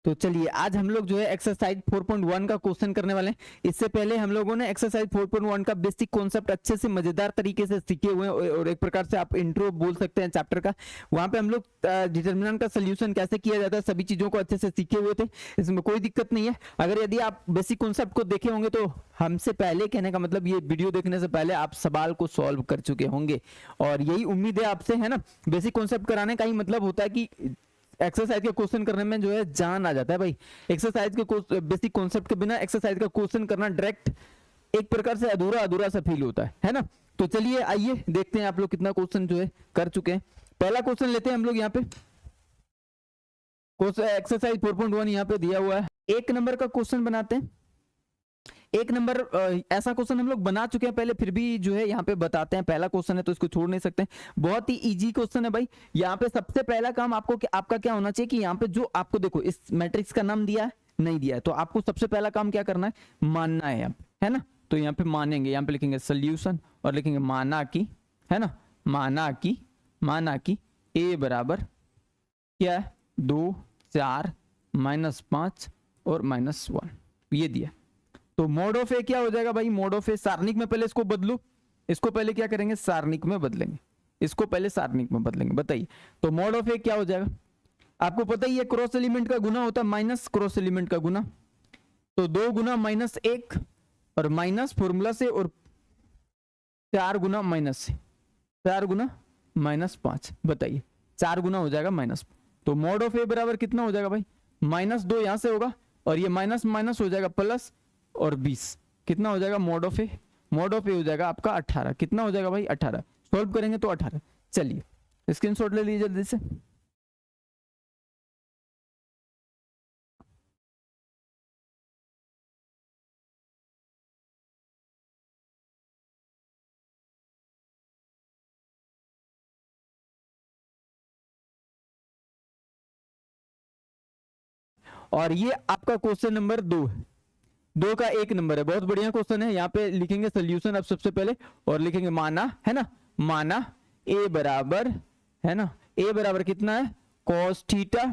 तो चलिए आज हम लोग जो है एक्सरसाइज 4.1 का क्वेश्चन करने वाले हैं। इससे पहले हम लोगों ने एक्सरसाइज 4.1 का बेसिक कॉन्सेप्ट अच्छे से मजेदार तरीके से सीखे हुए हैं और एक प्रकार से आप इंट्रो बोल सकते हैं चैप्टर का। वहां पे हम लोग डिटर्मिनेंट का सोल्यूशन कैसे किया जाता है सभी चीजों को अच्छे से सीखे हुए थे, इसमें कोई दिक्कत नहीं है। अगर यदि आप बेसिक कॉन्सेप्ट को देखे होंगे तो हमसे पहले, कहने का मतलब ये वीडियो देखने से पहले आप सवाल को सॉल्व कर चुके होंगे और यही उम्मीद है आपसे, है ना। बेसिक कॉन्सेप्ट कराने का ही मतलब होता है कि एक्सरसाइज के क्वेश्चन करने में जो है जान आ जाता है भाई। एक्सरसाइज के बेसिक कॉन्सेप्ट के बिना एक्सरसाइज का क्वेश्चन करना डायरेक्ट एक प्रकार से अधूरा अधूरा सा फील होता है ना। तो चलिए आइए देखते हैं आप लोग कितना क्वेश्चन जो है कर चुके हैं। पहला क्वेश्चन लेते हैं हम लोग यहाँ पे, एक्सरसाइज 4.1 यहाँ पे दिया हुआ है। एक नंबर का क्वेश्चन बनाते हैं। एक नंबर ऐसा क्वेश्चन हम लोग बना चुके हैं पहले, फिर भी जो है यहाँ पे बताते हैं। पहला क्वेश्चन है तो इसको छोड़ नहीं सकते, बहुत ही इजी क्वेश्चन है भाई। यहाँ पे सबसे पहला काम आपका क्या होना चाहिए कि यहाँ पे जो आपको देखो इस मैट्रिक्स का नाम दिया है नहीं दिया है, तो आपको सबसे पहला काम क्या करना है, मानना है यहाँ पे, है ना। तो यहाँ पे मानेंगे, यहाँ पे लिखेंगे सोल्यूशन और लिखेंगे माना की, है ना, माना की ए बराबर क्या है 2 4 -5 और -1 ये दिया। तो मोड ऑफ ए क्या हो जाएगा भाई, मोड ऑफ ए सारणिक में पहले इसको बदलो, इसको पहले क्या करेंगे सारणिक में बदलेंगे, इसको पहले सारणिक में बदलेंगे। बताइए तो मोड ऑफ ए क्या हो जाएगा, आपको पता ही है क्रॉस एलिमेंट का गुना होता है माइनस क्रॉस एलिमेंट का गुना। तो 2 गुना -1 और माइनस फॉर्मूला से और 4 गुना माइनस से, 4 गुना -5। बताइए 4 गुना हो जाएगा माइनस। तो मोड ऑफ ए बराबर कितना हो जाएगा भाई, -2 यहां से होगा और ये माइनस माइनस हो जाएगा प्लस और 20 कितना हो जाएगा mod of a, mod of a हो जाएगा आपका 18। कितना हो जाएगा भाई 18, सॉल्व करेंगे तो 18। चलिए स्क्रीनशॉट ले लीजिए जल्दी से। और ये आपका क्वेश्चन नंबर 2 है, 2 का 1 नंबर है, बहुत बढ़िया क्वेश्चन है। यहाँ पे लिखेंगे सोल्यूशन अब सबसे पहले और लिखेंगे माना, है ना, माना ए बराबर, है ना, ए बराबर कितना है cos theta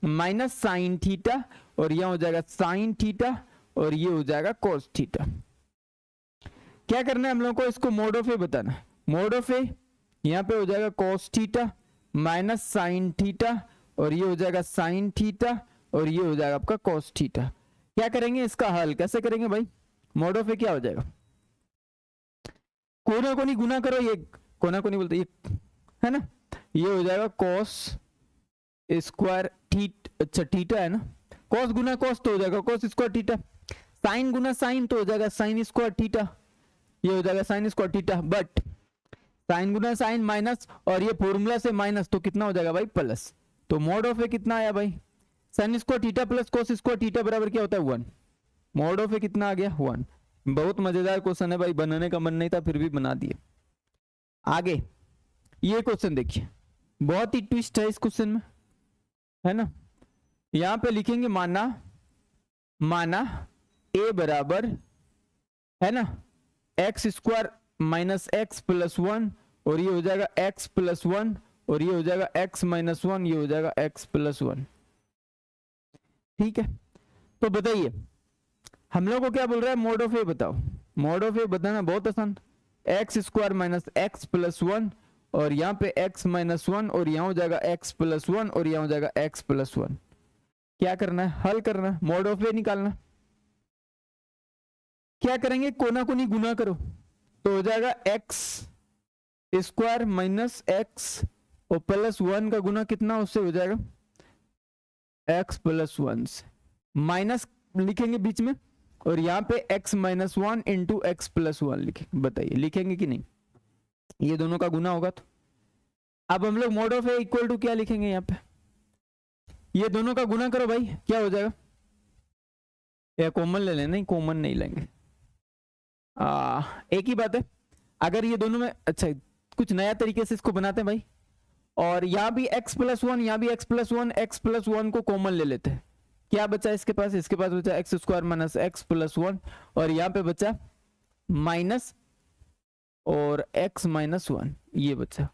minus sine theta और यह हो जाएगा साइन थीटा और ये हो जाएगा cos थीटा। क्या करना है हम लोग को, इसको मोड ऑफ ए बताना है। मोड ऑफ ए यहाँ पे हो जाएगा cos theta minus sine theta और ये हो जाएगा साइन थीटा और ये हो जाएगा आपका cos थीटा। क्या करेंगे इसका हल कैसे करेंगे भाई, मोड ऑफ ए क्या हो जाएगा, कोना कोनी गुना करो, ये कोना कोनी बोलते ये, है ना, ये हो जाएगा cos स्क्वायर अच्छा थीटा है ना, cos गुना cos तो हो जाएगा cos स्क्वायर थीटा, साइन गुना साइन तो हो जाएगा साइन स्क्वायर थीटा, ये हो जाएगा sine square theta. But sine गुना साइन माइनस और ये फॉर्मूला से माइनस तो कितना हो जाएगा भाई प्लस। तो मोड ऑफ ए कितना आया भाई, sign square theta plus cos square theta बराबर क्या होता है 1। मोड ऑफ ए कितना आ गया 1। बहुत मजेदार क्वेश्चन है भाई, बनाने का मन नहीं था फिर भी बना दिए। आगे ये क्वेश्चन देखिए, बहुत ही ट्विस्ट है इस क्वेश्चन में, है ना। यहां पे लिखेंगे माना ए बराबर, है ना, x square minus x plus 1 और ये हो जाएगा x प्लस 1 और ये हो जाएगा x माइनस 1, ये हो जाएगा x प्लस 1। ठीक है, तो बताइए हम लोग को क्या बोल रहा है, मोड ऑफ ए बताओ। मोड ऑफ ए बताना बहुत आसान, x square minus x plus 1 और यहाँ पे x माइनस 1 और यहाँ हो जाएगा x प्लस 1 और यहाँ हो जाएगा x प्लस 1। क्या करना है, हल करना है, मोड ऑफ ए निकालना। क्या करेंगे, कोना कोनी गुना करो तो हो जाएगा x स्क्वायर माइनस x और प्लस 1 का गुना कितना उससे हो जाएगा x प्लस 1 से, माइनस लिखेंगे बीच में और यहाँ पे x minus 1 into x plus 1 लिखेंगे। बताइए लिखेंगे कि नहीं, ये दोनों का गुना होगा। तो अब हम लोग mod of A equal to क्या लिखेंगे, यहाँ पे ये दोनों का गुना करो भाई, क्या हो जाएगा, या कॉमन ले लें, नहीं कॉमन नहीं लेंगे, एक ही बात है। अगर ये दोनों में अच्छा कुछ नया तरीके से इसको बनाते हैं भाई, और यहाँ भी x प्लस 1 यहाँ भी x प्लस 1, x प्लस 1 को कॉमन ले लेते हैं। क्या बचा इसके पास बचा x square minus x plus 1 और यहाँ पे बचा माइनस और x माइनस 1 ये बचा।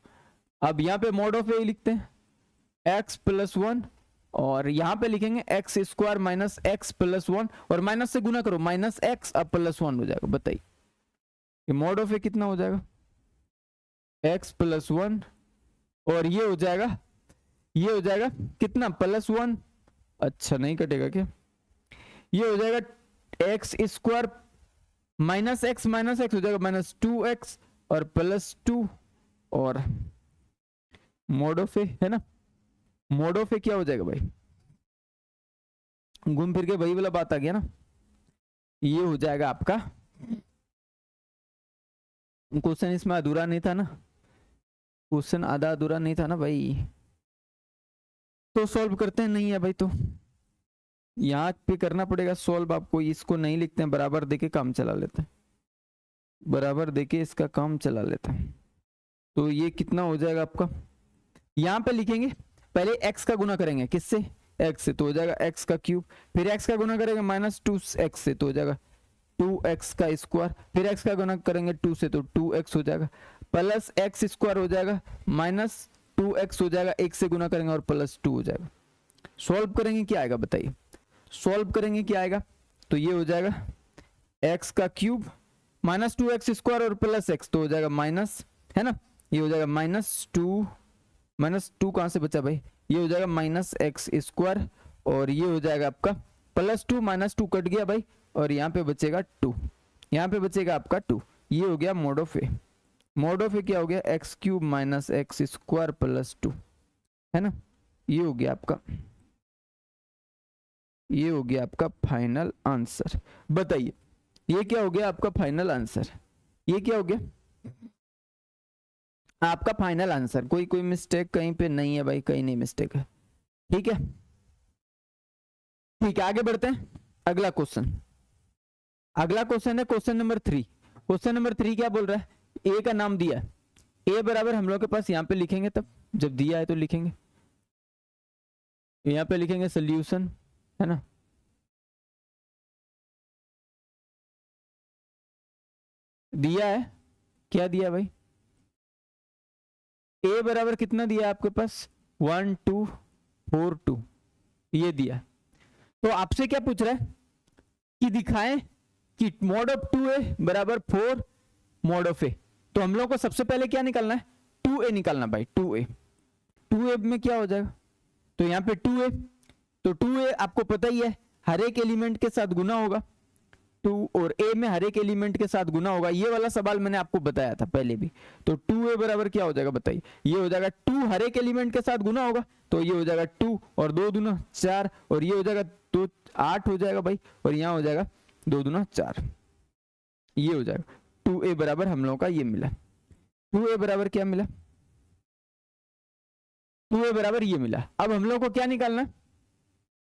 अब यहाँ पे मोड ऑफ ए लिखते हैं x प्लस 1 और यहाँ पे लिखेंगे x square minus x plus 1 और माइनस से गुना करो माइनस एक्स अब प्लस 1 हो जाएगा। बताइए ये मॉड ऑफ ए कितना हो जाएगा, एक्स प्लस 1 और ये हो जाएगा कितना प्लस 1। अच्छा नहीं कटेगा क्या, ये हो जाएगा एक्स स्क्वायर माइनस एक्स हो जाएगा माइनस 2x और प्लस 2 और मॉड ऑफ ए है ना, मॉड ऑफ ए क्या हो जाएगा भाई, घूम फिर के वही वाला बात आ गया ना, ये हो जाएगा आपका क्वेश्चन इसमें अधूरा नहीं था ना, क्वेश्चन आधा अधूरा नहीं था ना भाई, तो सॉल्व करते हैं। नहीं है भाई तो यहाँ पे करना पड़ेगा सॉल्व आपको, इसको नहीं लिखते हैं, बराबर देके काम चला लेते हैं, बराबर देके इसका काम चला लेते हैं। तो ये कितना हो जाएगा आपका, यहाँ पे लिखेंगे पहले x का गुना करेंगे किससे, x से, तो हो जाएगा x का क्यूब, फिर x का गुना करेंगे माइनस 2x से तो हो जाएगा 2x का स्क्वायर, फिर x का गुना करेंगे 2 से तो 2x हो जाएगा, प्लस x स्क्वायर हो जाएगा माइनस 2x हो जाएगा, 1 से गुना करेंगे और प्लस 2 हो जाएगा। सॉल्व करेंगे क्या आएगा बताइए, सॉल्व करेंगे क्या आएगा, तो ये हो जाएगा x का क्यूब माइनस 2x स्क्वायर और प्लस x तो हो जाएगा माइनस, है ना, ये हो जाएगा माइनस 2 कहां से बचा भाई, ये हो जाएगा माइनस एक्स स्क्वायर और ये हो जाएगा आपका प्लस 2 माइनस 2 कट गया भाई और यहाँ पे बचेगा 2, यहाँ पे बचेगा आपका 2, ये हो गया mod of a. Mod of a क्या हो गया, x cube minus x square plus 2, है ना, ये हो गया आपका, ये हो गया आपका फाइनल आंसर। बताइए ये क्या हो गया आपका फाइनल आंसर, ये क्या हो गया आपका फाइनल आंसर। कोई मिस्टेक कहीं पे नहीं है भाई, कहीं नहीं मिस्टेक है, ठीक है, ठीक है, आगे बढ़ते हैं। अगला क्वेश्चन, अगला क्वेश्चन है क्वेश्चन नंबर 3। क्वेश्चन नंबर 3 क्या बोल रहा है, ए का नाम दिया है, ए बराबर हम लोग के पास यहाँ पे लिखेंगे, तब जब दिया है तो लिखेंगे, यहाँ पे लिखेंगे सोल्यूशन, है ना, दिया है, क्या दिया भाई, ए बराबर कितना दिया आपके पास 1 2 4 2, ये दिया। तो आपसे क्या पूछ रहा है कि दिखाएं कि मॉड ऑफ 2a बराबर 4 मॉड ऑफ ए। तो हम लोग को सबसे पहले क्या निकालना है, 2a निकालना भाई, 2a में क्या हो जाएगा, तो यहाँ पे 2a, तो 2a आपको पता ही है हर एक एलिमेंट के साथ गुना होगा, 2 और a में हर एक एलिमेंट के साथ गुना होगा, ये वाला सवाल मैंने आपको बताया था पहले भी। तो 2a बराबर क्या हो जाएगा बताइए, ये हो जाएगा 2 हर एक एलिमेंट के साथ गुना होगा, तो ये हो जाएगा 2 और 2 दूना 4 और ये हो जाएगा 2 8 हो जाएगा भाई और यहाँ हो जाएगा 2 दूना 4, ये हो जाएगा 2a बराबर हम लोगों का ये मिला। 2a बराबर क्या मिला, 2a बराबर ये मिला। अब हम लोग को क्या निकालना है,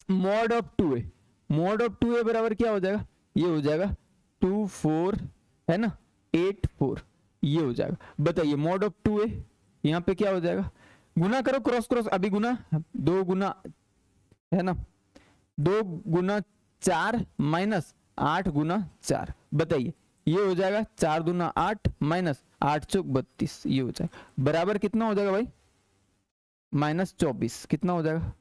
mod of 2a। Mod of 2a बराबर क्या हो जाएगा, ये हो जाएगा 2 4, है ना, 8 4, ये हो जाएगा। बताइए मॉड ऑफ 2a यहाँ पे क्या हो जाएगा, गुना करो क्रॉस क्रॉस, अभी गुना 2 गुना, है ना, 2 गुना 4 माइनस 8 गुना 4, बताइए ये हो जाएगा 4 दूना 8 माइनस 8 चौक 32, ये हो जाएगा बराबर कितना हो जाएगा भाई माइनस 24, कितना हो जाएगा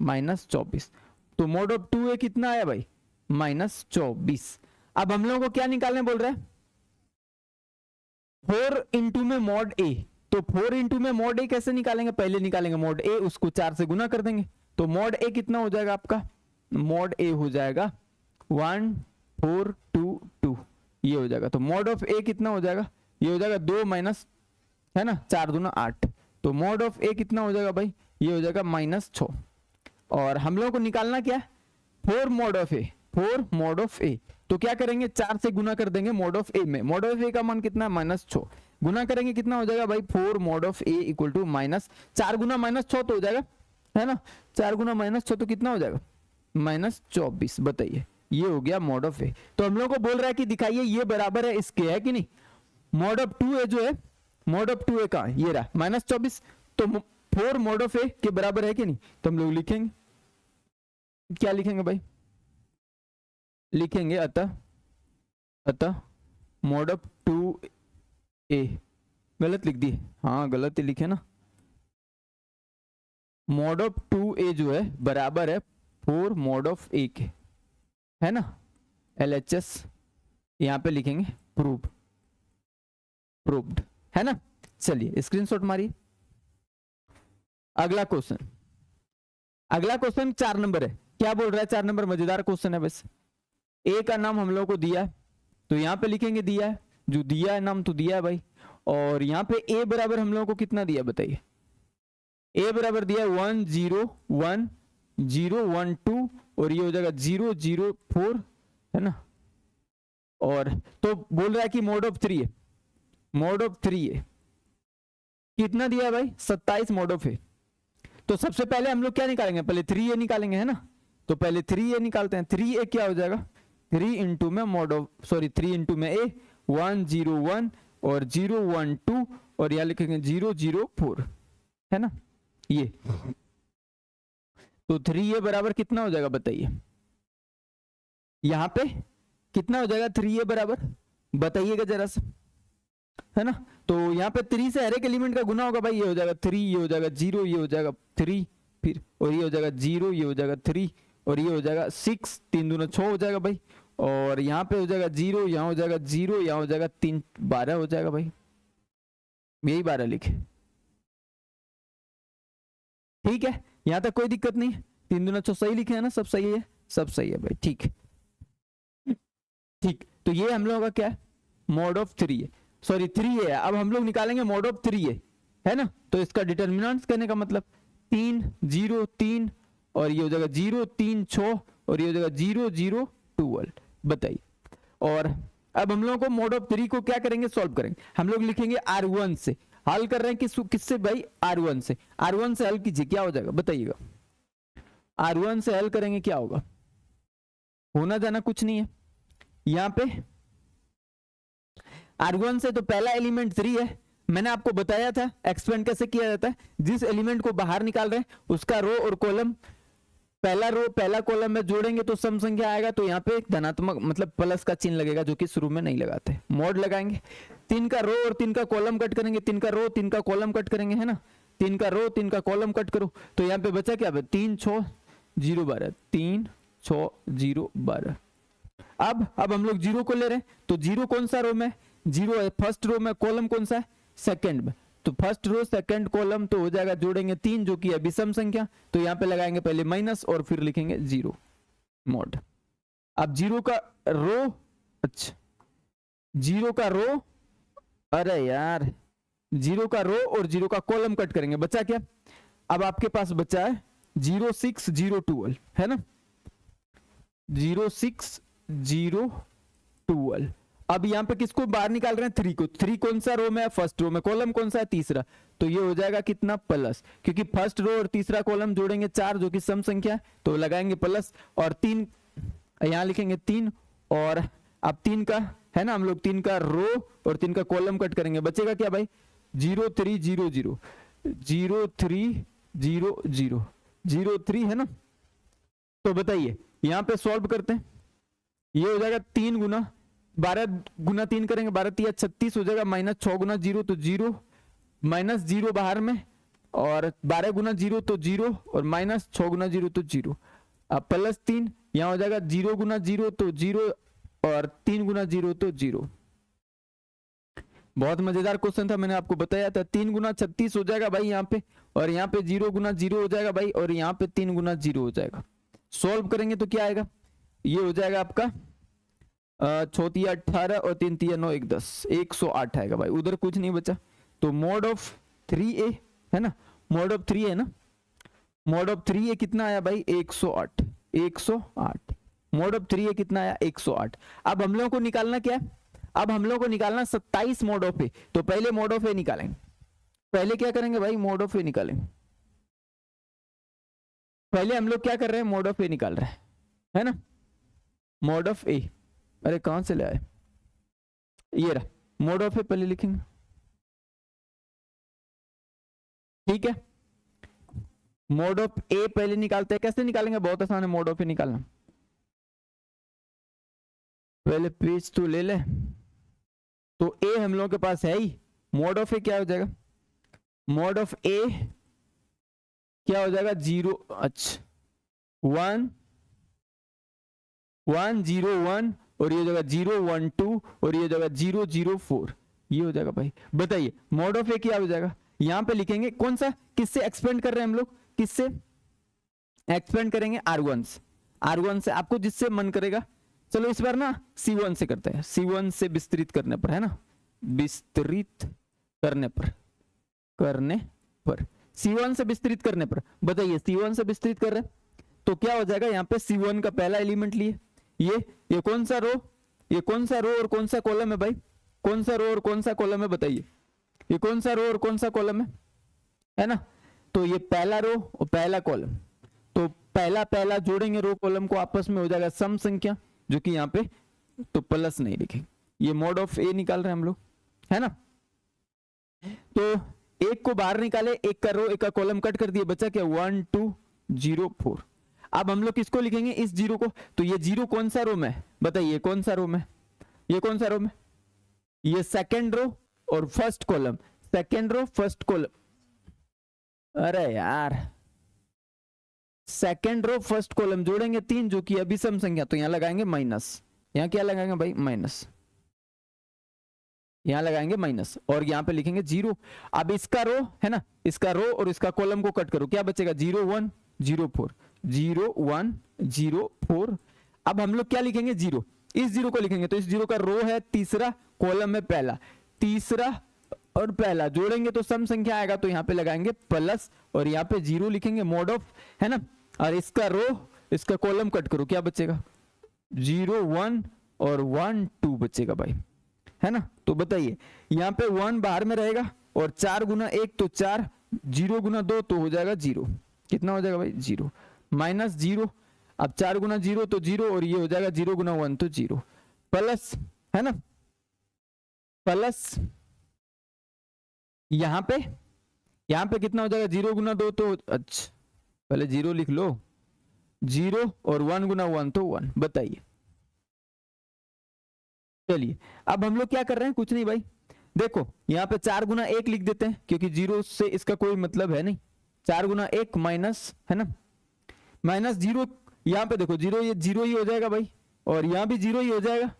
माइनस 24। तो मॉड ऑफ 2a कितना आया भाई माइनस 24। अब हम लोगों को क्या निकालने बोल रहा है, 4 इंटू में मॉड ए। तो 4 इंटू में मॉड ए कैसे निकालेंगे, पहले निकालेंगे मॉड ए, उसको 4 से गुना कर देंगे, तो मॉड ए कितना हो जाएगा आपका, मॉड ए हो जाएगा 1 4 2 2, ये हो जाएगा। तो मॉड ऑफ ए कितना हो जाएगा, ये हो जाएगा 2 माइनस, है ना, 4 दूना 8, तो मॉड ऑफ ए कितना हो जाएगा भाई, ये हो जाएगा माइनस 6। और हम लोगों को निकालना क्या है, 4 mod of a, 4 mod of a. तो क्या करेंगे 4 से गुना कर देंगे मॉड ऑफ ए में, मॉड ऑफ ए का मान कितना है माइनस 6, गुना करेंगे कितना हो जाएगा भाई 4 mod of A equal to minus 4 गुना माइनस 6 तो हो जाएगा, है ना, 4 गुना माइनस 6 तो कितना हो जाएगा माइनस 24। बताइए ये हो गया मॉड ऑफ ए। तो हम लोग को बोल रहा है कि दिखाइए ये बराबर है इसके, है कि नहीं, मॉड ऑफ 2a जो है, मॉड ऑफ 2a का ये रहा माइनस 24, तो 4 मॉड ऑफ ए के बराबर है कि नहीं, तो हम लोग लिखेंगे, क्या लिखेंगे भाई, लिखेंगे अतः मॉड ऑफ 2a, गलत लिख दिए, हाँ गलत ही लिखे ना, मॉड ऑफ 2 2a जो है बराबर है 4 mod ऑफ a के, है ना। LHS यहाँ पे लिखेंगे प्रूव्ड, है ना। चलिए स्क्रीनशॉट मारिए। अगला क्वेश्चन 4 नंबर है। क्या बोल रहा है 4 नंबर? मजेदार क्वेश्चन है। बस ए का नाम हम लोगों को दिया है तो यहाँ पे लिखेंगे दिया है, जो दिया है नाम तो दिया है भाई। और यहाँ पे ए बराबर हम लोगों को कितना दिया बताइए? ए बराबर दिया 1 0 1 0 1 2 और ये हो जाएगा 0 0 4, है ना। और तो बोल रहा है कि मोड ऑफ 3 है, मोड ऑफ 3 है। कितना दिया है भाई? 27 मोड ऑफ है। तो सबसे पहले हम लोग क्या निकालेंगे? पहले 3a निकालेंगे, है ना। तो पहले 3a निकालते हैं। 3a क्या हो जाएगा? 3 इंटू में मोड ऑफ 3 इंटू में a 1 0 1 और 0 1 2 और यहां लिखेंगे 0 0 4, है ना। ये तो 3a बराबर कितना हो जाएगा बताइए? यहां पे कितना हो जाएगा 3a बराबर? बताइएगा जरा सा, है ना। तो यहाँ पे 3 से हर एक एलिमेंट का गुना होगा भाई। ये हो जाएगा 3, ये हो जाएगा 0, ये हो जाएगा 3 फिर, और ये हो जाएगा 0, ये हो जाएगा 3 और ये हो जाएगा 6, 3 दूना 6 हो जाएगा भाई। और यहाँ पे हो जाएगा 0, यहाँ हो जाएगा 0, यहाँ हो जाएगा 3 12 हो जाएगा भाई। यही 12 लिखे, ठीक है। यहाँ तक कोई दिक्कत नहीं है। 3 दूना 6 सही लिखे है ना, सब सही है, सब सही है भाई, ठीक है। ठीक, तो ये हम लोगों का क्या है? मोड ऑफ 3 है, सॉरी 3 है। अब हम लोग निकालेंगे मोड ऑफ 3 है ना। तो इसका डिटर्मिनेंट्स करने का मतलब 3 0 3 और ये हो जाएगा 0 3 6 और ये हो जाएगा 0 0 12, बताइए। और अब हम लोगों को मोड ऑफ 3 को क्या करेंगे? सॉल्व करेंगे। हम लोग लिखेंगे R1 से, हल कर रहे हैं किससे भाई? R1 से। R1 से हल कीजिए, क्या हो जाएगा बताइएगा? R1 से हल करेंगे क्या होगा? होना जाना कुछ नहीं है। यहां पे R1 से तो पहला एलिमेंट 3 है, मैंने आपको बताया था एक्सपेंड कैसे किया जाता है। जिस एलिमेंट को बाहर निकाल रहे हैं उसका रो और कॉलम, पहला रो पहला कॉलम में जोड़ेंगे तो सम संख्या आएगा। तो यहाँ पे एक धनात्मक मतलब प्लस का चिन्ह लगेगा, जो कि शुरू में नहीं लगाते। मोड लगाएंगे, 3 का रो और 3 का कॉलम कट करेंगे, 3 का रो 3 का कॉलम कट करेंगे, है ना। 3 का रो 3 का कॉलम कट करो तो यहाँ पे बचा क्या? 3 6 0 12, 3 6 0 12। अब हम लोग 0 को ले रहे हैं तो 0 कौन सा रो में? 0 है फर्स्ट रो में। कॉलम कौन सा है? सेकंड में। तो फर्स्ट रो सेकंड कॉलम तो हो जाएगा, जोड़ेंगे 3 जो कि है विषम संख्या। तो यहाँ पे लगाएंगे पहले माइनस और फिर लिखेंगे 0 मोड। अब 0 का रो, अच्छा 0 का रो, अरे यार 0 का रो और 0 का कॉलम कट करेंगे, बचा क्या? अब आपके पास बचा है 0 6 0 12, है ना। 0 6 0 12। अब यहाँ पे किसको बाहर निकाल रहे हैं? 3 को। 3 कौन सा रो में है? फर्स्ट रो में। कॉलम कौन सा है? तीसरा। तो ये हो जाएगा कितना? प्लस, क्योंकि फर्स्ट रो और तीसरा कॉलम जोड़ेंगे 4 जो कि सम संख्या है, तो लगाएंगे प्लस। और 3 यहाँ लिखेंगे 3 और अब 3 का है ना, हम लोग 3 का रो और 3 का कॉलम कट करेंगे, बचेगा क्या भाई? 0 3 0 0 0 3 0 0 0 3, है ना। तो बताइए यहाँ पे सॉल्व करते हैं। ये हो जाएगा 3 गुना 12 गुना 3 करेंगे, 12 3 36 हो जाएगा, माइनस 6 गुना 0 तो 0, माइनस 0 बाहर में, और 12 गुना 0 तो 0 और माइनस 6 गुना 0 तो 0। अब प्लस 3 यहाँ हो जाएगा 0 गुना 0 तो 0 और 3 गुना 0 तो 0। बहुत मजेदार क्वेश्चन था, मैंने आपको बताया था। 3 गुना 36 हो जाएगा भाई यहाँ पे, और यहाँ पे 0 गुना 0 हो जाएगा भाई, और यहाँ पे 3 गुना 0 हो जाएगा। सॉल्व करेंगे तो क्या आएगा? ये हो जाएगा आपका 6 18 और 3 3 9 1 10, 108 आएगा भाई। उधर कुछ नहीं बचा। तो मोड ऑफ 3a है ना, मोड ऑफ 3 है ना, मोड ऑफ 3a कितना आया भाई? 108, 108। मोड ऑफ 3a कितना आया? 108। अब हम लोगों को निकालना क्या है? अब हम लोगों को निकालना 27 मोड ऑफ ए। तो पहले मोड ऑफ ए निकालेंगे। पहले क्या करेंगे भाई? मोड ऑफ ए निकालेंगे। पहले हम लोग क्या कर रहे हैं? मोड ऑफ ए निकाल रहे हैं, है ना। मोड ऑफ ए, अरे कहां से ले आए? ये रहा मोड ऑफ ए, पहले लिखेंगे, ठीक है। मोड ऑफ ए पहले निकालते हैं। कैसे निकालेंगे? बहुत आसान है मोड ऑफ ए निकालना। पहले पेज तो ले ले। तो ए हम लोगों के पास है ही। मोड ऑफ ए क्या हो जाएगा? मोड ऑफ ए क्या हो जाएगा 0, अच्छा 1 1 0 1 और ये हो जाएगा 0 1 2 और ये हो जाएगा 0 0 4, ये हो जाएगा भाई। बताइए मॉड ऑफ ए क्या हो जाएगा, यहां पे लिखेंगे कौन सा, किससे एक्सपेंड कर रहे हैं हम लोग, किससे एक्सपेंड करेंगे, R1 से, R1 से, आपको जिससे मन करेगा। चलो इस बार ना C1 से करते हैं, C1 से विस्तृत करने पर, है ना, विस्तृत करने पर C1 से विस्तृत करने पर। बताइए C1 से विस्तृत कर रहे हैं तो क्या हो जाएगा, यहाँ पे C1 का पहला एलिमेंट लिए, ये कौन सा रो, ये कौन सा रो और कौन सा कॉलम है भाई, कौन सा रो और कौन सा कॉलम है, बताइए ये कौन सा रो और कौन सा कॉलम है ना। तो ये पहला रो और पहला कॉलम, तो पहला जोड़ेंगे रो कॉलम को आपस में, हो जाएगा सम संख्या, जो कि यहाँ पे तो प्लस नहीं लिखेंगे। ये मॉड ऑफ ए निकाल रहे हैं हम लोग, है ना। तो एक को बाहर निकाले, एक का रो एक का कॉलम कट कर दिए, बचा क्या 1 2 0 4। अब हम लोग किसको लिखेंगे, इस 0 को, तो ये 0 कौन सा रो में, बताइए कौन सा रो में, ये कौन सा रो में, ये सेकंड रो और first column, second row first column, अरे यार सेकंड रो फर्स्ट कॉलम जोड़ेंगे 3, जो कि अभिसम संख्या, तो यहां लगाएंगे माइनस, यहां क्या लगाएंगे भाई माइनस, यहां लगाएंगे माइनस और यहां पे लिखेंगे 0। अब इसका रो है ना, इसका रो और इसका कॉलम को कट करो, क्या बचेगा 0 1 0 4 0 1 0 4। अब हम लोग क्या लिखेंगे 0, इस 0 को लिखेंगे, तो इस 0 का रो है तीसरा, कॉलम में पहला, तीसरा और पहला जोड़ेंगे तो सम संख्या आएगा, तो यहाँ पे लगाएंगे प्लस और यहाँ पे 0 लिखेंगे, मॉड ऑफ, है ना। और इसका रो इसका कॉलम कट करो, क्या बचेगा 0 1 और 1 2 बचेगा भाई, है ना। तो बताइए यहाँ पे 1 बाहर में रहेगा और 4 गुना 1 तो 4, 0 गुना 2 तो हो जाएगा 0, कितना हो जाएगा भाई 0, माइनस 0, अब 4 गुना 0 तो 0 और ये हो जाएगा 0 गुना 1 तो 0, प्लस, है ना, प्लस यहाँ पे कितना हो जाएगा 0 गुना 2 तो, अच्छा पहले 0 लिख लो, 0 और 1 गुना 1 तो 1। बताइए चलिए अब हम लोग क्या कर रहे हैं, कुछ नहीं भाई, देखो यहाँ पे 4 गुना 1 लिख देते हैं, क्योंकि 0 से इसका कोई मतलब है नहीं, 4 गुना 1 माइनस, है ना, माइनस 0, यहाँ पे देखो 0, ये 0 ही हो जाएगा भाई, और यहाँ भी 0 ही हो जाएगा,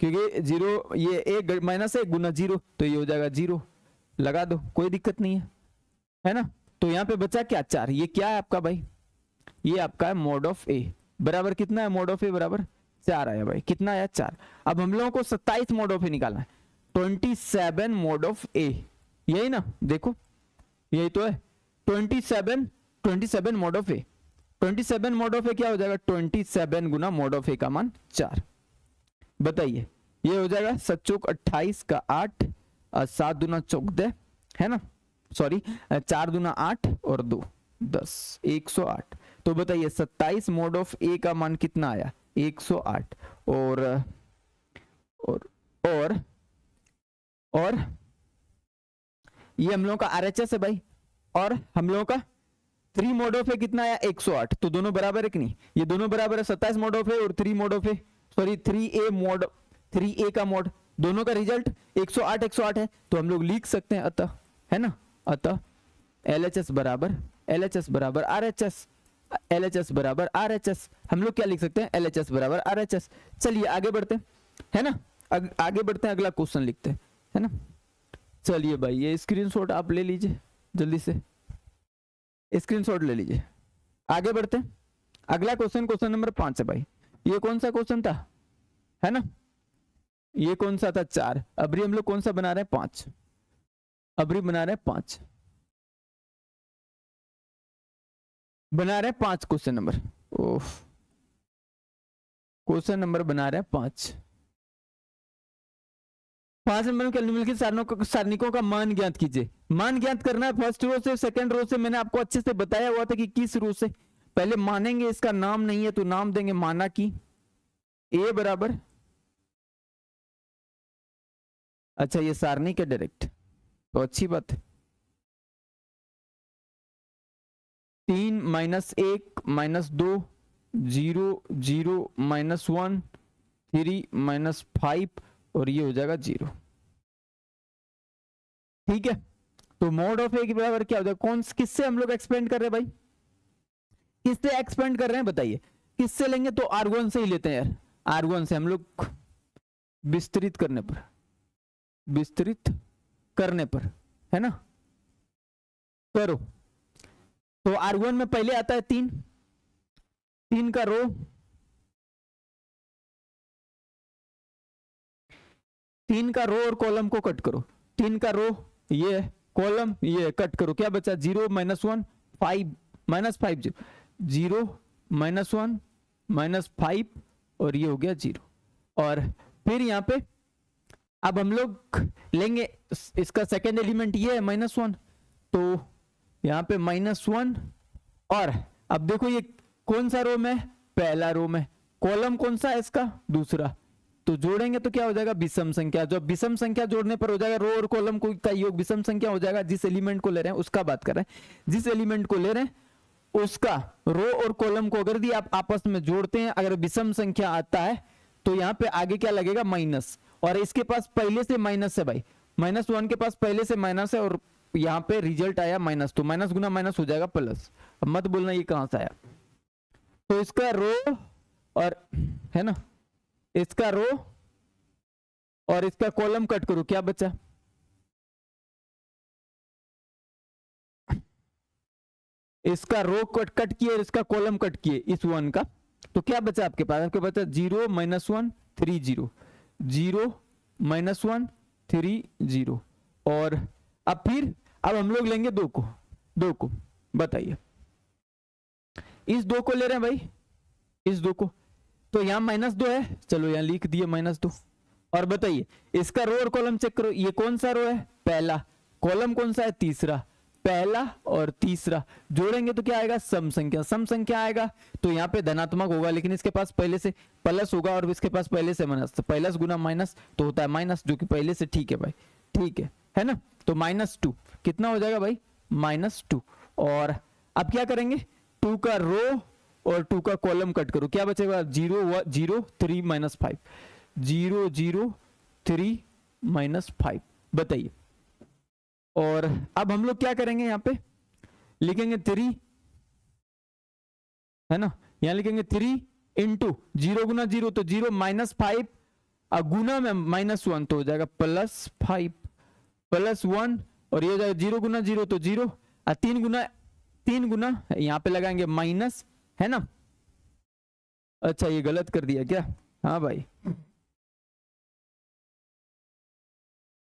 क्योंकि 0 ये 1 माइनस 1 गुना 0, तो ये हो जाएगा 0, लगा दो कोई दिक्कत नहीं है ना। तो यहाँ पे बचा क्या 4, ये क्या है आपका भाई, ये आपका है मॉड ऑफ ए, बराबर कितना है मॉड ऑफ ए, बराबर 4 आया भाई, कितना आया 4। अब हम लोगों को 27 मॉड ऑफ ए निकालना है, 27 मॉड ऑफ ए, यही ना, देखो यही तो है 27 mod of a, 27 mod of a क्या हो जाएगा 27 गुना मॉड ऑफ ए का मान 4। बताइए ये हो जाएगा 7 चौक 28 का 8, 7 दूना 14, है ना, सॉरी 4 दूना 8 और 2 10, 108। तो बताइए 27 मॉड ऑफ ए का मान कितना आया 108, और ये हम लोगों का आरएचएस है भाई, और हम लोगों का 3 मॉड ऑफ ए कितना आया 108, तो दोनों बराबर है कि नहीं, ये दोनों बराबर है, 27 मॉड ऑफ ए और 3 mod of A, sorry 3a का मॉड, दोनों का रिजल्ट 108 है, तो हम लोग लिख सकते हैं अतः, है ना, अतः LHS बराबर RHS, LHS बराबर RHS, हम लोग क्या लिख सकते हैं LHS बराबर RHS। चलिए आगे बढ़ते हैं ना, आगे बढ़ते हैं, अगला क्वेश्चन लिखते हैं, है ना। चलिए भाई ये स्क्रीनशॉट आप ले लीजिए, जल्दी से स्क्रीनशॉट ले लीजिए, आगे बढ़ते हैं। अगला क्वेश्चन नंबर 5 है भाई, ये कौन सा क्वेश्चन था, है ना, ये कौन सा था 4, अबरी हम लोग कौन सा बना रहे हैं 5, अबरी बना रहे हैं 5, बना रहे हैं 5 क्वेश्चन नंबर, क्वेश्चन नंबर बना रहे हैं 5 नंबर के निम्नलिखित सारणिकों का मान ज्ञात कीजिए। मान ज्ञात करना है फर्स्ट रो से, सेकंड रो से, मैंने आपको अच्छे से बताया हुआ था कि किस रो से, पहले मानेंगे, इसका नाम नहीं है तो नाम देंगे माना की ए बराबर, अच्छा ये सारणी के डायरेक्ट, तो अच्छी बात है, 3 -1 -2 0 0 -1 3 -5 और ये हो जाएगा 0, ठीक है। तो मॉड ऑफ ए के बराबर क्या हो जाएगा, कौन किससे हम लोग एक्सपेंड कर रहे हैं भाई, किससे एक्सपेंड कर रहे हैं बताइए, किससे लेंगे? तो R1 से ही लेते हैं यार, R1 से हम लोग विस्तृत करने पर, विस्तृत करने पर, है ना। करो तो R1 में पहले आता है 3, 3 का रो, 3 का रो और कॉलम को कट करो, 3 का रो ये कॉलम ये कट करो, क्या बचा? 0 -1 5 -5 0 -1 -5 और ये हो गया 0। और फिर यहाँ पे अब हम लोग लेंगे इसका सेकेंड एलिमेंट ये है -1, तो यहाँ पे -1 और अब देखो ये कौन सा रो में? पहला रो में। कॉलम कौन सा है इसका? दूसरा। तो जोड़ेंगे तो क्या हो जाएगा? विषम संख्या। जो विषम संख्या जोड़ने पर हो जाएगा रो और कॉलम का योग विषम संख्या हो जाएगा। जिस एलिमेंट को ले रहे हैं उसका बात कर रहे हैं, जिस एलिमेंट को ले रहे हैं उसका रो और कॉलम को अगर आप आपस में जोड़ते हैं, अगर विषम संख्या आता है तो यहाँ पे आगे क्या लगेगा? माइनस। और इसके पास पहले से माइनस है भाई, -1 के पास पहले से माइनस है और यहाँ पे रिजल्ट आया माइनस, तो माइनस गुना माइनस हो जाएगा प्लस। अब मत बोलना ये कहां से आया। तो इसका रो और है ना, इसका रो और इसका कॉलम कट करो, क्या बचा? इसका रो कट किए और इसका कॉलम कट किए इस 1 का, तो क्या बचा आपके पास? आपके बचा 0 -1 3 0 0 -1 3 0। और अब फिर अब हम लोग लेंगे 2 को बताइए, इस 2 को ले रहे हैं भाई, इस 2 को, तो यहां -2 है, चलो यहां लिख दिए -2। और बताइए इसका रो और कॉलम चेक करो, ये कौन सा रो है? पहला। कॉलम कौन सा है? तीसरा। पहला और तीसरा जोड़ेंगे तो क्या आएगा? सम संख्या। सम संख्या आएगा तो यहाँ पे धनात्मक होगा, लेकिन इसके पास पहले से प्लस होगा और इसके पास पहले से माइनस, तो प्लस गुना माइनस तो होता है माइनस, जो कि पहले से ठीक है भाई, ठीक है ना। तो -2 कितना हो जाएगा भाई? -2। और अब क्या करेंगे? 2 का रो और 2 का कॉलम कट करो, क्या बचेगा? 0 0 3 -5 0 0 3 -5 बताइए। और अब हम लोग क्या करेंगे? यहाँ पे लिखेंगे 3, है ना, यहां लिखेंगे 3 इंटू 0 गुना 0 तो 0 -5 गुना में -1 तो हो जाएगा +5 +1 और ये हो जाएगा 0 गुना 0 तो 0 और 3 गुना यहाँ पे लगाएंगे माइनस, है ना। अच्छा ये गलत कर दिया क्या? हाँ भाई,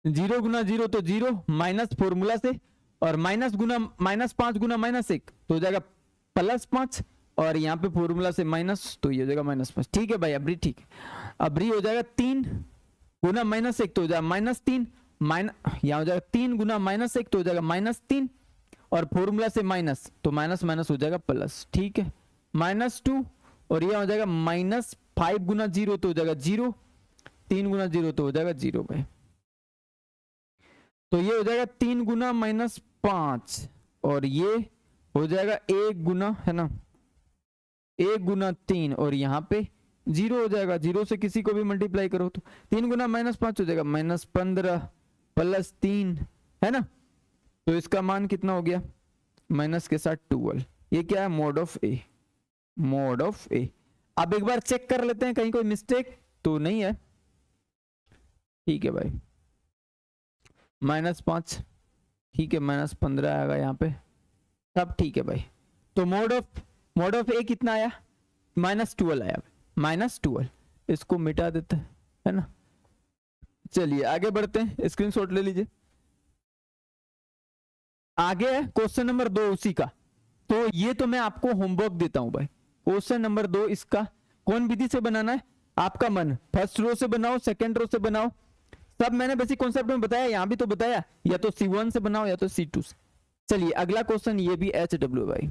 0 गुना 0 तो 0 माइनस फॉर्मूला से, और माइनस 5 गुना -1 तो हो जाएगा +5 और यहाँ पे फॉर्मूला से माइनस तो ये हो जाएगा -5। ठीक है भाई, अबरी ठीक है। अबरी हो जाएगा 3 गुना -1 तो हो जाएगा -3 यहाँ हो जाएगा 3 गुना -1 तो हो जाएगा -3 और फॉर्मूला से माइनस तो माइनस माइनस हो जाएगा प्लस। ठीक है, -2 और यह हो जाएगा -5 गुना 0 तो हो जाएगा 0, 3 गुना 0 तो हो जाएगा 0 भाई। तो ये हो जाएगा 3 गुना -5 और ये हो जाएगा 1 गुना, है ना, 1 गुना 3 और यहाँ पे 0 हो जाएगा। 0 से किसी को भी मल्टीप्लाई करो तो 3 गुना -5 हो जाएगा -15 प्लस 3, है ना। तो इसका मान कितना हो गया? माइनस के साथ 12। ये क्या है? Mod of a, mod of a. अब एक बार चेक कर लेते हैं कहीं कोई मिस्टेक तो नहीं है। ठीक है भाई, -5, ठीक है, -15 आएगा यहाँ पे, सब ठीक है भाई। तो मोड ऑफ ए कितना आया? -12 आया, -12। इसको मिटा देते हैं, है ना। चलिए आगे बढ़ते हैं, स्क्रीनशॉट ले लीजिए। आगे है क्वेश्चन नंबर 2 उसी का। तो ये तो मैं आपको होमवर्क देता हूं भाई। क्वेश्चन नंबर 2 इसका कौन विधि से बनाना है? आपका मन, फर्स्ट रो से बनाओ, सेकंड रो से बनाओ, सब मैंने बेसिक कॉन्सेप्ट में बताया, यहां भी तो बताया, या तो C1 से बनाओ या तो C2 से। चलिए अगला क्वेश्चन, ये भी HW भाई,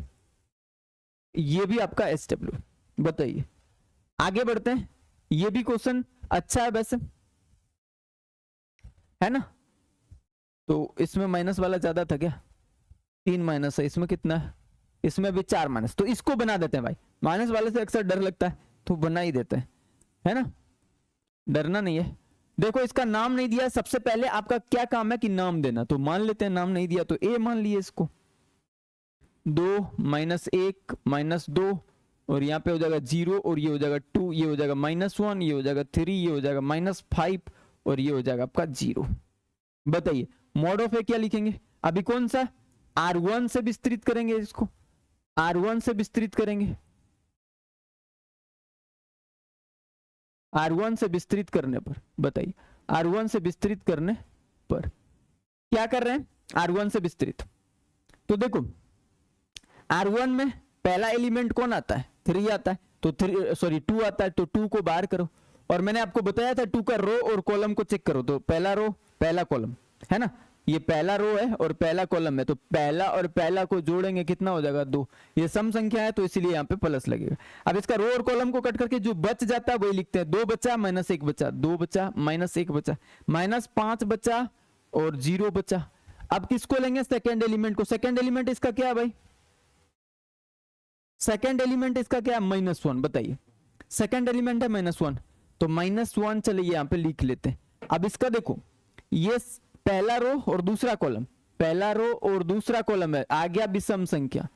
ये भी आपका SW। बताइए, आगे बढ़ते हैं। ये भी क्वेश्चन अच्छा है वैसे, है ना। तो इसमें माइनस वाला ज्यादा था क्या? 3 माइनस है, इसमें कितना है? इसमें भी 4 माइनस। तो इसको बना देते हैं भाई, माइनस वाले से अक्सर डर लगता है तो बना ही देते हैं, है ना, डरना नहीं है। देखो इसका नाम नहीं दिया, सबसे पहले आपका क्या काम है कि नाम देना, तो मान लेते हैं नाम नहीं दिया तो ए मान लिए इसको। -1 -2 और यहाँ पे हो जाएगा 0 और ये हो जाएगा 2, ये हो जाएगा -1, ये हो जाएगा 3, ये हो जाएगा -5 और ये हो जाएगा आपका 0। बताइए मॉड ऑफ ए क्या लिखेंगे? अभी कौन सा R1 से विस्तृत करेंगे, इसको R1 से विस्तृत करेंगे। R1 से विस्तृत करने पर बताइए, R1 से विस्तृत करने पर क्या कर रहे हैं? R1 से विस्तृत, तो देखो R1 में पहला एलिमेंट कौन आता है? 3 आता है, तो 2 आता है, तो 2 को बाहर करो। और मैंने आपको बताया था 2 का रो और कॉलम को चेक करो, तो पहला रो पहला कॉलम है ना, ये पहला रो है और पहला कॉलम है, तो पहला और पहला को जोड़ेंगे कितना हो जाएगा? 2। ये सम संख्या है तो इसीलिए यहाँ पे प्लस लगेगा। अब इसका रो और कॉलम को कट करके जो बच जाता है वही लिखते हैं। 2 बचा -1 बचा, 2 बचा -1 बचा, -5 बचा और 0 बचा। अब किसको लेंगे? सेकेंड एलिमेंट को। सेकेंड एलिमेंट इसका क्या है भाई? सेकेंड एलिमेंट इसका क्या है? -1। बताइए सेकेंड एलिमेंट है -1, तो -1 चलिए यहाँ पे लिख लेते हैं। अब इसका देखो, ये पहला रो और दूसरा कॉलम, पहला रो और दूसरा कॉलम है, आ गया विषम संख्या।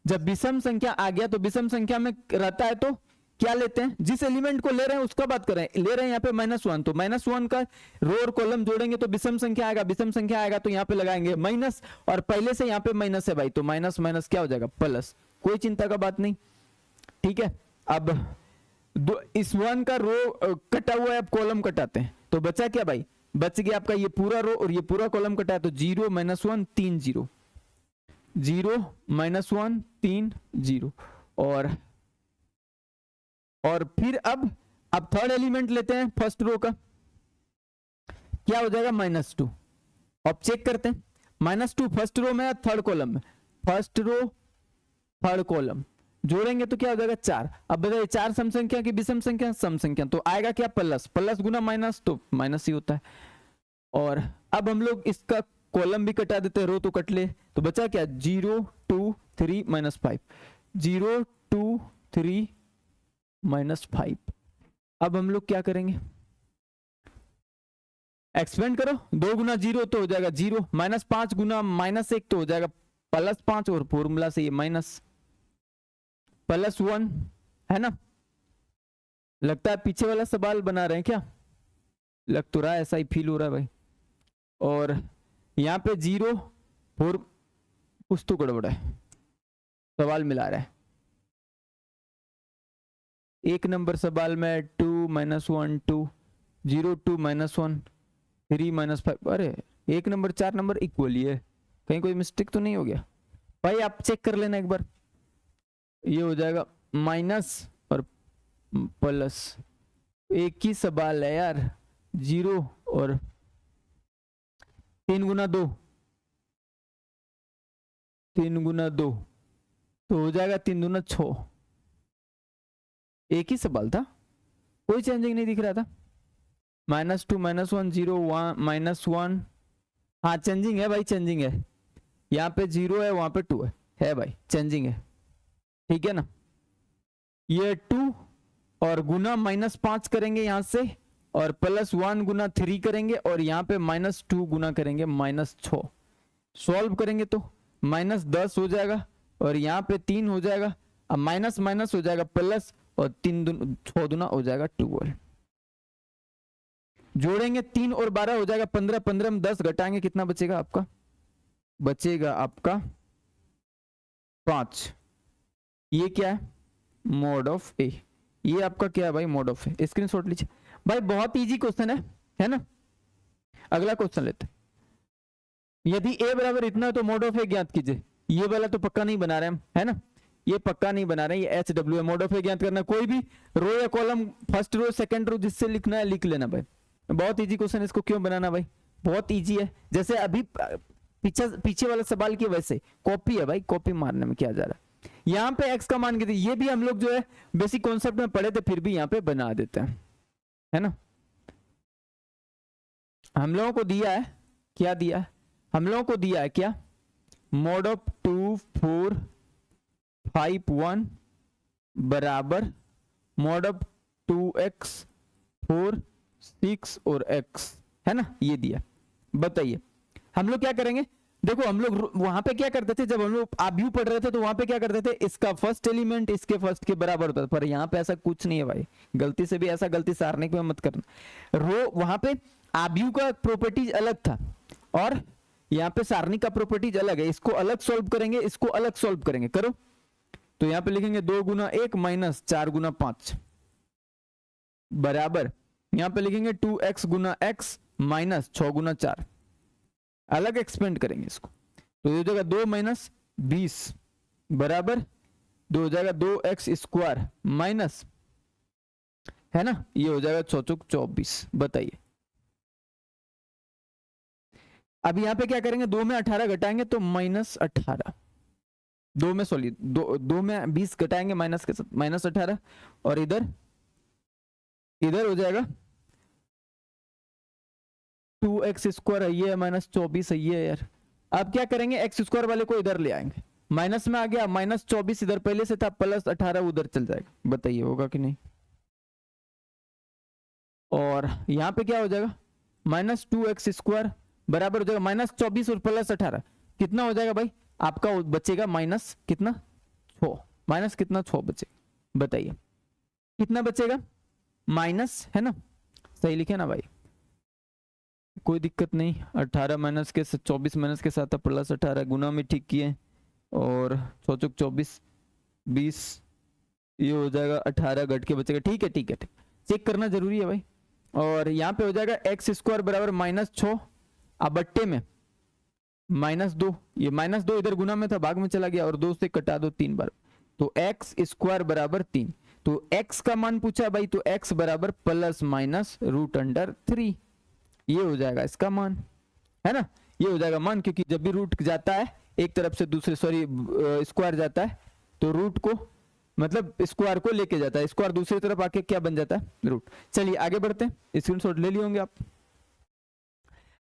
जब विषम संख्या आ गया तो विषम संख्या में रहता है तो क्या लेते हैं? जिस एलिमेंट को ले रहे हैं उसका बात कर रहे हैं। ले रहे हैं यहाँ पे -1, तो -1 का रो और कॉलम जोड़ेंगे तो विषम संख्या आएगा। विषम संख्या आएगा तो यहाँ पे लगाएंगे माइनस, और पहले से यहाँ पे माइनस है भाई, तो माइनस माइनस क्या हो जाएगा? प्लस। कोई चिंता का बात नहीं, ठीक है। अब इस 1 का रो कटा हुआ है, अब कॉलम कटाते हैं, तो बचा क्या भाई? बच गया आपका ये पूरा रो और ये पूरा कॉलम कटा है, तो 0 -1 3 0, 0 -1 3 0। और फिर अब थर्ड एलिमेंट लेते हैं फर्स्ट रो का, क्या हो जाएगा? -2। अब चेक करते हैं, -2 फर्स्ट रो में है, थर्ड कॉलम में, फर्स्ट रो थर्ड कॉलम जोड़ेंगे तो क्या हो जाएगा? 4। अब बताइए 4 सम संख्या की विषम संख्या? सम संख्या, तो आएगा क्या? प्लस। प्लस गुना माइनस तो माइनस ही होता है। और अब हम लोग इसका कॉलम भी कटा देते हैं, रो तो कट ले, तो बचा क्या? 0 2 3 -5, 0 2 3 -5। अब हम लोग क्या करेंगे? एक्सपेंड करो, 2 गुना 0 तो हो जाएगा 0, -5 गुना -1 तो हो जाएगा +5, और फॉर्मूला से ये +1 है ना। लगता है पीछे वाला सवाल बना रहे हैं क्या? लग तो रहा है, ऐसा ही फील हो रहा है भाई। और यहाँ पे 0 4, कुछ तो गड़बड़ है, सवाल मिला रहा है। 1 नंबर सवाल में 2 -1 2 0 2 -1 3 -5, अरे 1 नंबर 4 नंबर इक्वल ही है, कहीं कोई मिस्टेक तो नहीं हो गया भाई? आप चेक कर लेना एक बार। ये हो जाएगा माइनस और प्लस, एक ही सवाल है यार। 0 और 3 गुना 2, 3 गुना 2 तो हो जाएगा 3 दूना 6। एक ही सवाल था, कोई चेंजिंग नहीं दिख रहा था। -2 -1 0 1 -1, हाँ चेंजिंग है भाई, चेंजिंग है। यहाँ पे 0 है, वहां पे 2 है भाई, चेंजिंग है, ठीक है ना। ये 2 और गुना -5 करेंगे यहाँ से, और +1 गुना 3 करेंगे, और यहाँ पे -2 गुना करेंगे -6। सॉल्व करेंगे तो -10 हो जाएगा, और यहाँ पे 3 हो जाएगा, अब माइनस माइनस हो जाएगा प्लस, और 6 दूना हो जाएगा 12। जोड़ेंगे 3 और 12 हो जाएगा 15, 15 में 10 घटाएंगे कितना बचेगा आपका? बचेगा आपका 5। ये क्या है? मोड ऑफ ए। ये आपका क्या है भाई? Mode of A. स्क्रीनशॉट लीजिए भाई, बहुत इजी क्वेश्चन है ना। अगला क्वेश्चन लेते हैं। यदि ए बराबर इतना है तो मोड ऑफ ए ज्ञात कीजिए। ये वाला तो पक्का नहीं बना रहे हम, है ना, ये पक्का नहीं बना रहे, ये एच डब्ल्यू है। मोड ऑफ ए ज्ञात करना, कोई भी रो या column, first row second row जिससे लिखना है लिख लेना भाई। बहुत इजी क्वेश्चन, इसको क्यों बनाना भाई, बहुत इजी है। जैसे अभी पीछे वाला सवाल की वैसे कॉपी है भाई, कॉपी मारने में क्या जा रहा है। यहाँ पे x का मान कितने, ये भी हम लोग जो है बेसिक कॉन्सेप्ट में पढ़े थे, फिर भी यहाँ पे बना देते हैं, है ना। हम लोगों को दिया है क्या? दिया है हम लोगों को दिया है क्या? मोड ऑफ 2 4 5 1 बराबर मोड ऑफ 2x 4 6 और x, है ना, ये दिया। बताइए हम लोग क्या करेंगे? देखो हम लोग वहां पे क्या करते थे, जब हम लोग आव्यूह पढ़ रहे थे तो वहां पे क्या करते थे, इसका फर्स्ट एलिमेंट इसके फर्स्ट के बराबर होता था, पर यहाँ पे ऐसा कुछ नहीं है भाई, गलती से भी ऐसा गलती सारणी में मत करना। रो वहां पे आव्यूह का प्रॉपर्टीज अलग था और यहाँ पे सारणी का प्रॉपर्टीज अलग है, इसको अलग सॉल्व करेंगे, इसको अलग सॉल्व करेंगे, करो। तो यहाँ पे लिखेंगे 2 गुना 1 माइनस 4 गुना 5 बराबर, यहाँ पे लिखेंगे 2x गुना x माइनस 6 गुना 4, अलग एक्सपेंड करेंगे इसको, तो ये हो जाएगा 2 माइनस 20 बराबर 2 हो जाएगा 2x स्क्वायर माइनस, है ना, ये हो जाएगा 6 चौक 24। बताइए अब यहाँ पे क्या करेंगे, 2 में 18 घटाएंगे तो माइनस 18, 2 में सॉरी 2 में 20 घटाएंगे माइनस के साथ माइनस 18, और इधर हो जाएगा 2x स्क्वायर है ये माइनस 24 है ये यार। अब क्या करेंगे, एक्स स्क्वायर वाले को इधर ले आएंगे, माइनस में आ गया, माइनस 24 इधर पहले से था, प्लस 18 उधर चल जाएगा। बताइए होगा कि नहीं। और यहाँ पे क्या हो जाएगा, माइनस 2x स्क्वायर बराबर हो जाएगा माइनस 24 और प्लस 18 कितना हो जाएगा भाई आपका, बचेगा माइनस कितना 6, माइनस कितना 6 बचेगा। बताइए कितना बचेगा, माइनस, है ना, सही लिखे ना भाई, कोई दिक्कत नहीं। 18 माइनस के 24 माइनस के साथ प्लस 18 गुना में ठीक किए, और 6 चौक 24 20, ये हो जाएगा 18 घट के बचेगा। ठीक है ठीक है, चेक करना जरूरी है भाई। और यहाँ पे हो जाएगा एक्स स्क्वायर बराबर माइनस 6, अब बट्टे में माइनस 2, ये माइनस 2 इधर गुना में था भाग में चला गया, और 2 से कटा दो 3 बार, तो एक्स स्क्वायर बराबर 3। तो एक्स का मान पूछा भाई, तो एक्स बराबर प्लस माइनस रूट अंडर 3, ये हो जाएगा इसका मान, है ना, ये हो जाएगा मान, क्योंकि जब भी रूट जाता है एक तरफ से दूसरे स्क्वायर जाता है तो रूट को मतलब स्क्वायर को लेके जाता है, स्क्वायर दूसरी तरफ आके क्या बन जाता है, रूट। चलिए आगे बढ़ते हैं, स्क्रीनशॉट ले लिए होंगे आप।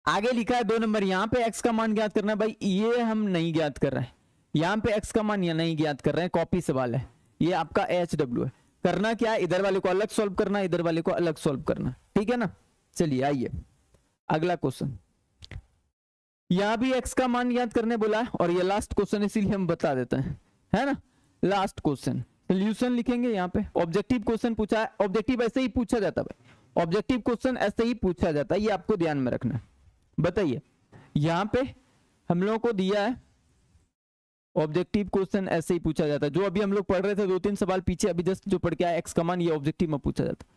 आगे लिखा है 2 नंबर, यहाँ पे x का मान ज्ञात करना है भाई, ये हम नहीं ज्ञात कर रहे हैं, यहाँ पे x का मान ये नहीं ज्ञात कर रहे हैं, कॉपी सवाल है, ये आपका HW है। करना क्या है, इधर वाले को अलग सॉल्व करना, इधर वाले को अलग सॉल्व करना, ठीक है ना। चलिए आइए अगला क्वेश्चन, यहां भी x का मान याद करने बोला है, और ये लास्ट क्वेश्चन इसीलिए हम बता देते हैं, है ना, लास्ट क्वेश्चन। सोल्यूशन लिखेंगे यहाँ पे, ऑब्जेक्टिव क्वेश्चन पूछा है, ऑब्जेक्टिव ऐसे ही पूछा जाता है भाई, ऑब्जेक्टिव क्वेश्चन ऐसे ही पूछा जाता है, ये आपको ध्यान में रखना है। बताइए यहाँ पे हम लोगों को दिया है ऑब्जेक्टिव क्वेश्चन ऐसे ही पूछा जाता है, जो अभी हम लोग पढ़ रहे थे 2-3 सवाल पीछे अभी जस्ट जो पढ़ के आया, x का मान ये ऑब्जेक्टिव में पूछा जाता है।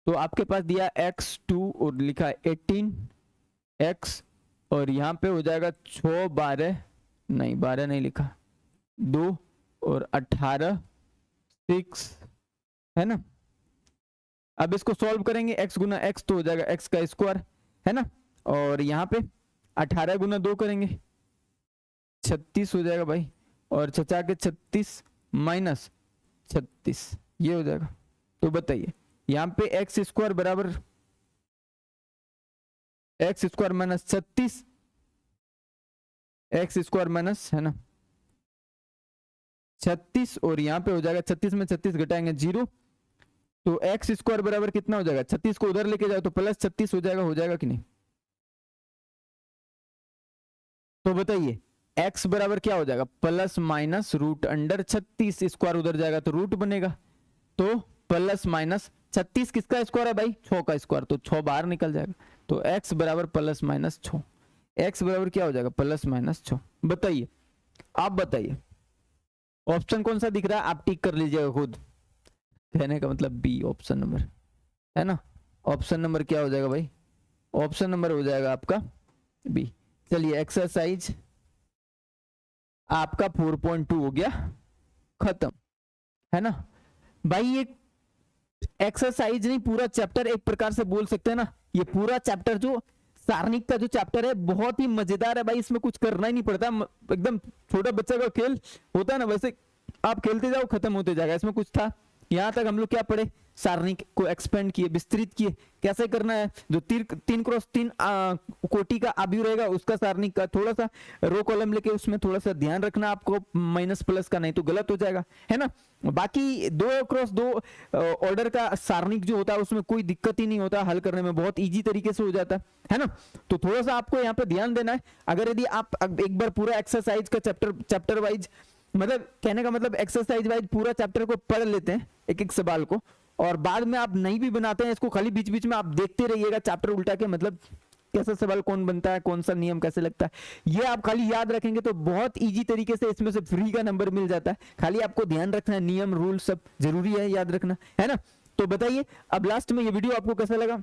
तो आपके पास दिया x2 और लिखा है 18x, और यहाँ पे हो जाएगा 6 12 नहीं 12 नहीं लिखा, 2 और 18 6, है ना। अब इसको सॉल्व करेंगे, x गुना x तो हो जाएगा x का स्क्वायर, है ना, और यहाँ पे 18 गुना 2 करेंगे 36 हो जाएगा भाई, और 6 के 36 माइनस 36, ये हो जाएगा। तो बताइए यहाँ पे एक्स स्क्वायर बराबर x square minus 36, x square minus, है ना, 36, और यहाँ पे हो जाएगा 36 में 36 घटाएंगे 0, तो एक्स स्क्वायर बराबर कितना हो जाएगा, 36 को उधर लेके जाओ तो प्लस 36 हो जाएगा कि नहीं। तो बताइए x बराबर क्या हो जाएगा, plus minus root under 36, square उधर जाएगा तो रूट बनेगा, तो प्लस माइनस 36 किसका स्क्वायर है भाई, 6 का स्क्वायर, तो 6 बाहर निकल जाएगा, तो x बराबर प्लस माइनस 6, x बराबर क्या हो जाएगा, प्लस माइनस 6। बताइए आप बताइए ऑप्शन कौन सा दिख रहा है, आप टिक कर लीजिएगा खुद, कहने का मतलब बी ऑप्शन नंबर, है ना। ऑप्शन नंबर क्या हो जाएगा भाई, ऑप्शन नंबर हो जाएगा आपका बी। चलिए एक्सरसाइज आपका 4.2 हो गया खत्म, है ना भाई। ये एक्सरसाइज नहीं, पूरा चैप्टर एक प्रकार से बोल सकते हैं ना, ये पूरा चैप्टर जो सारणिक का जो चैप्टर है बहुत ही मजेदार है भाई, इसमें कुछ करना ही नहीं पड़ता, एकदम छोटा बच्चा का खेल होता है ना, वैसे आप खेलते जाओ खत्म होते जाएगा, इसमें कुछ था यहां तक हम लोग क्या पढ़े, सारणी को एक्सपेंड किए, विस्तृत किए, कैसे करना है। जो 3x3 कोटि का आव्यूह रहेगा उसका सारणी का थोड़ा सा रो कॉलम लेके उसमें थोड़ा सा ध्यान रखना आपको, माइनस प्लस का, नहीं तो गलत हो जाएगा, है ना। बाकी 2x2 ऑर्डर का सारणी जो होता है उसमें कोई दिक्कत ही नहीं होता, हल करने में बहुत इजी तरीके से हो जाता है ना। तो थोड़ा सा आपको यहाँ पे ध्यान देना है। अगर यदि आप एक बार पूरा एक्सरसाइज का चैप्टर वाइज, मतलब कहने का मतलब एक्सरसाइज वाइज पूरा चैप्टर को पढ़ लेते हैं, एक एक सवाल को, और बाद में आप नहीं भी बनाते हैं इसको, खाली बीच बीच में आप देखते रहिएगा चैप्टर उल्टा के, मतलब कैसा सवाल कौन बनता है, कौन सा नियम कैसे लगता है, ये आप खाली याद रखेंगे तो बहुत इजी तरीके से इसमें से फ्री का नंबर मिल जाता है। खाली आपको ध्यान रखना है, नियम रूल सब जरूरी है याद रखना, है ना। तो बताइए अब लास्ट में ये वीडियो आपको कैसा लगा,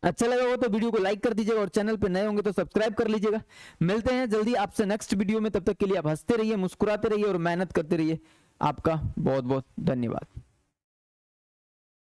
अच्छा लगा हो तो वीडियो को लाइक कर दीजिएगा, और चैनल पे नए होंगे तो सब्सक्राइब कर लीजिएगा। मिलते हैं जल्दी आपसे नेक्स्ट वीडियो में, तब तक के लिए आप हंसते रहिए, मुस्कुराते रहिए और मेहनत करते रहिए। आपका बहुत बहुत धन्यवाद।